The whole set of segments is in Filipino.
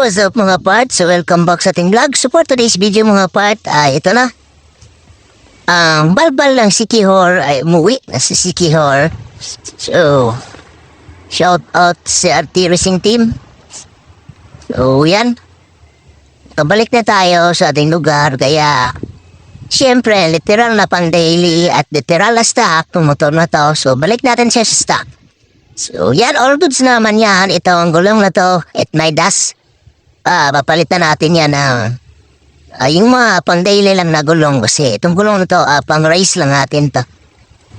What's up mga part? So welcome back sa ating vlog. So for today's video mga part, ito na. Ang balbal ng si Kihor ay umuwi na si Kihor. So, shout out sa RT Racing Team. So yan. Kabalik na tayo sa ating lugar. Kaya, siyempre, literal na pang daily at literal na stock ng motor na to. So balik natin siya sa stock. So yan, all goods naman yan. Ito ang gulong na to at may das. Papalitan natin yan yung mga pang daily lang na gulong kasi itong gulong na to, pang race lang natin to.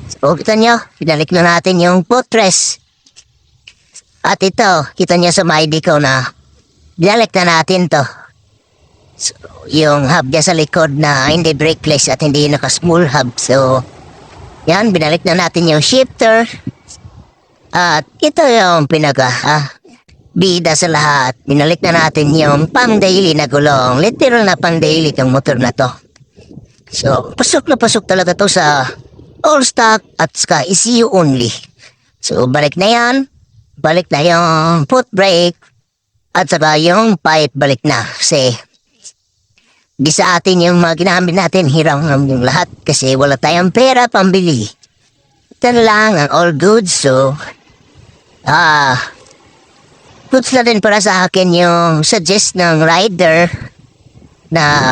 So, kita nyo, pinalik na natin yung footrest. At ito, kita nyo sa maidi ko na binalik na natin to. So, yung hub niya sa likod na hindi brakeless at hindi naka-small hub. So, yan, binalik na natin yung shifter. At ito yung bida sa lahat. Binalik na natin yung pang-daily na gulong. Literal na pang-daily kang motor na to. So, pasok na pasok talaga to sa all stock at ska ECU only. So, balik na yan. Balik na yung foot brake. At saka yung pipe balik na. Kasi, di sa atin yung mga ginamit natin, hirang yung lahat. Kasi wala tayong pera pambili. Ito lang ang all goods. So, goods na din para sa akin yung suggest ng rider na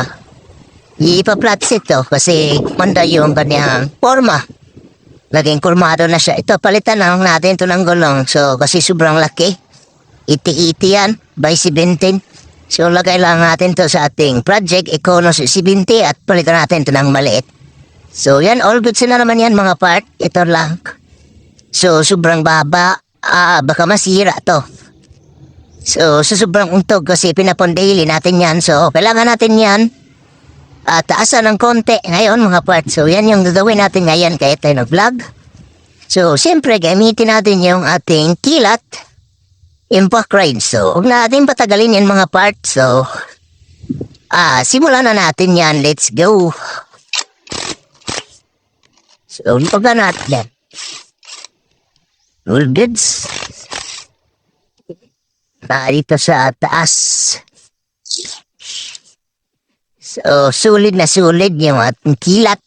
ipa-flats ito kasi manda yung kanyang forma. Laging kurmado na siya. Ito, palitan lang natin ito ng gulong. So, kasi sobrang laki. Iti-iti yan by 17. So, lagay lang natin to sa ating project Econos 70 at palitan natin ito ng maliit. So, yan, all goods na naman yan mga part. Ito lang. So, sobrang baba. Baka masira to. So, sa sobrang untog kasi pinapon-daily natin yan. So, kailangan natin yan. Taasan ng konti ngayon mga part. So, yan yung gagawin natin ngayon kaya tayo nag-vlog. So, siyempre, gamitin natin yung ating kilat impact ride. So, huwag natin patagalin yan mga part. So, simulan na natin yan. Let's go. So, huwag na natin yan. All goods. Dito sa taas. So, sulit na sulit yung ating kilat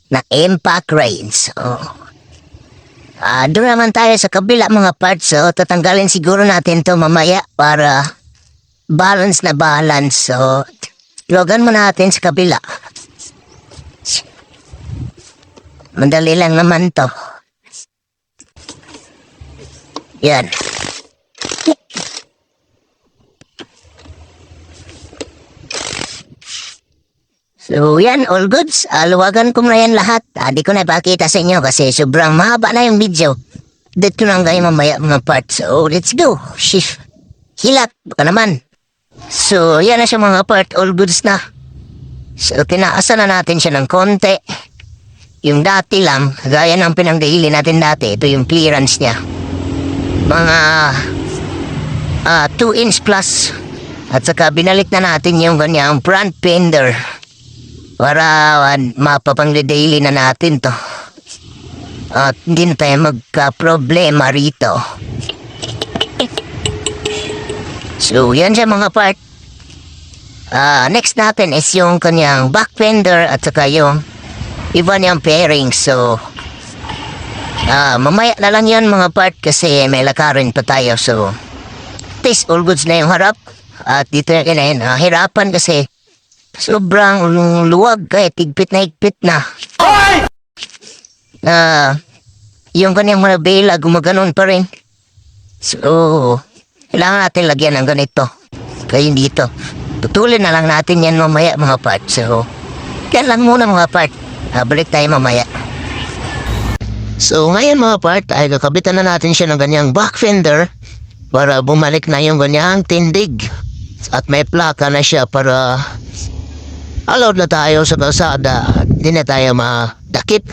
na impact range. So, doon naman tayo sa kabila mga parts. So, tatanggalin siguro natin to mamaya para balance na balance. So, ilogan mo natin sa kabila. Madali lang naman to. Yan. So yan, all goods. Luwagan ko na yan lahat. Di ko na ipakita sa inyo kasi sobrang mahaba na yung video. Dito na kayo mamaya mga parts. So let's go. Shift. Hilat. Baka naman. So yan na siya mga part. All goods na. So tinaasan na natin siya ng konti. Yung dati lang, gaya ng pinang-daily natin dati. Ito yung clearance niya. Mga 2 inch plus. At saka binalik na natin yung kanyang front fender. Para mapapang-daily na natin to. At hindi na tayo magka-problema rito. So, yan siya mga part. Next natin is yung kanyang back fender at saka yung iba niyang fairing. So, mamaya na lang yan mga part kasi may lakarin pa tayo. So, this all goods na yung harap. At dito yung hirapan kasi sobrang luwag kahit higpit na. Yung kanyang mga bela gumaganon pa rin. So, kailangan natin lagyan ng ganito. Kaya dito. Tutulin na lang natin yan mamaya mga part. So, yan lang muna mga part. Balik tayo mamaya. So, ngayon mga part ay kakabitan na natin siya ng ganyang back fender para bumalik na yung ganyang tindig. At may plaka na siya para allowed na tayo sa kalsada at hindi na tayo madakip.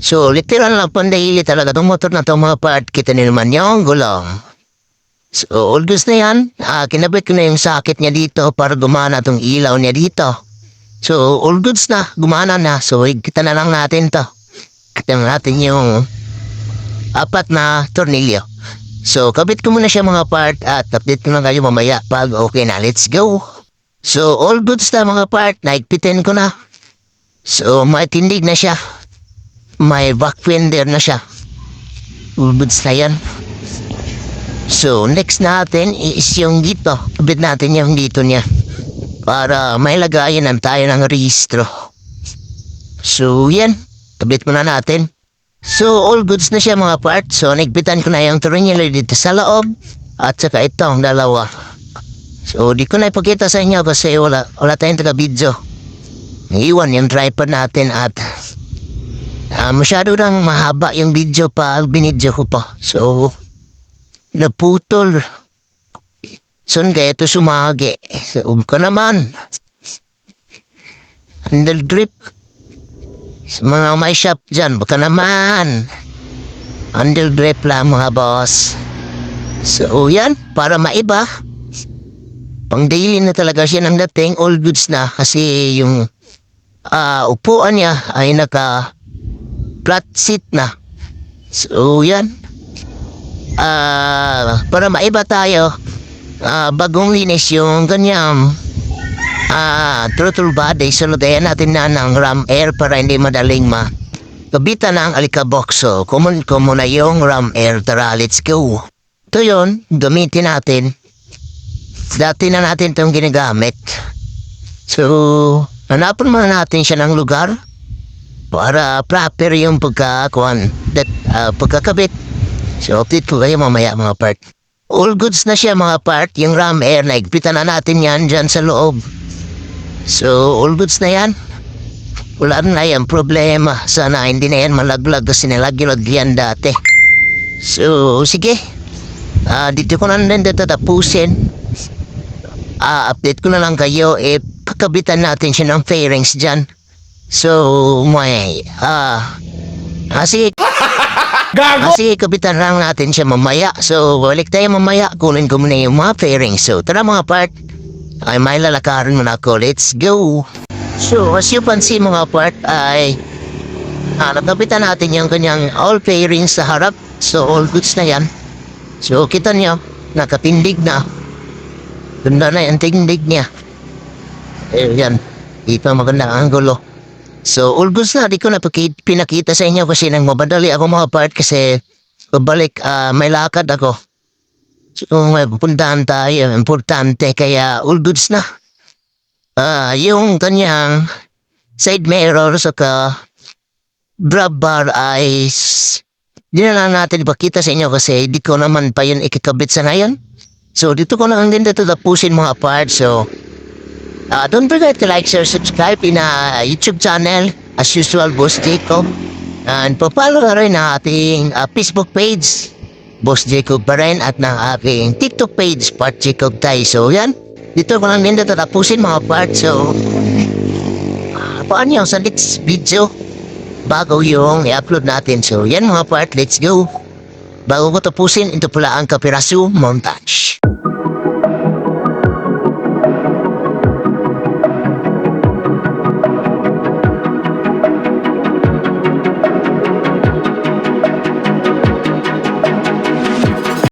So, literal lang pang-daily talaga itong motor na itong mga part. Kita niyo naman yung gulong. So, all goods na yan. Kinabit ko na yung socket niya dito para gumana itong ilaw niya dito. So, all goods na. Gumana na. So, kita na lang natin to. Kita na natin yung 4 na tornilyo. So, kabit ko muna siya mga part at update ko lang kayo mamaya pag okay na. Let's go! So, all goods na mga part. Naigpitin ko na. So, maitindig na siya. May back fender na siya. All goods na yan. So, next natin is yung dito. Kabit natin yung dito niya. Para may lagayan ng tayo ng rehistro. So, yan. Kabit muna natin. So, all goods na siya mga part. So, nagbitan ko na yung tornilyo dito sa loob. At saka itong dalawa. So, di ko na ipakita sa inyo kasi wala tayong taga-video. Iwan yung tripod natin at masyado nang mahaba yung video pa binidyo ko pa. So, naputol. So, kaya ito sumagi. So, ko naman. Handle grip. Sa mga may shop dyan, baka naman. Handle grip lang mga boss. So, yan. Para maiba. Pang daily na talaga siya ng dating. All goods na. Kasi yung upuan niya ay naka flat seat na. So, yan. Para maiba tayo. Bagong linis yung ganyang throttle body. Suludayan natin na ng ram air para hindi madaling kabitan ng alikabok. So, common na yung ram air. Tara, let's go. Ito yun, gamitin natin. Dati na natin itong ginagamit. So, hanapan muna natin siya ng lugar para proper yung pagkakabit. So, update ko kayo mamaya mga part. All goods na siya mga part. Yung ram air, naigpitan na natin yan dyan sa loob. So, all goods na yan. Wala na yan problema. Sana hindi na yan malaglag kasi nilagyan dati. So, sige. Dito ko na rin tatapusin. Update ko na lang kayo. Pagkabitan natin siya ng fairings dyan. So, may kasi kapitan lang natin siya mamaya. So, balik tayo mamaya. Kunin ko muna yung mga fairings. So, tara mga part. Ay may lalakarin muna ako. Let's go. So, as you pansin mga part ay nakapitan natin yung kanyang all fairings sa harap. So, all goods na yan. So, kita nyo, nakatindig na. Ganda na yung tindig niya. Yan. Ito magandang angulo. So, all goods na. Di ko na pinakita sa inyo kasi nang mabadali ako mga part kasi pabalik, may lakad ako. So, may pupuntahan tayo. Importante. Kaya, all goods na. Yung kanyang side mirror saka grab bar ay di na lang natin ipakita sa inyo kasi di ko naman pa yun ikikabit sa ngayon. So, dito ko lang din dito tapusin mga part. So, don't forget to like, share, subscribe in YouTube channel. As usual, Boss Jacob. And papalo na rin ang ating Facebook page. Boss Jacob pa rin at ng aking TikTok page, Part Jacob Tay. So, yan. Dito ko lang din dito tapusin mga part. So, paano yung sa next video bago yung i-upload natin. So, yan mga part. Let's go. Bago ko tapusin, ito pala ang Kapiraso Montage.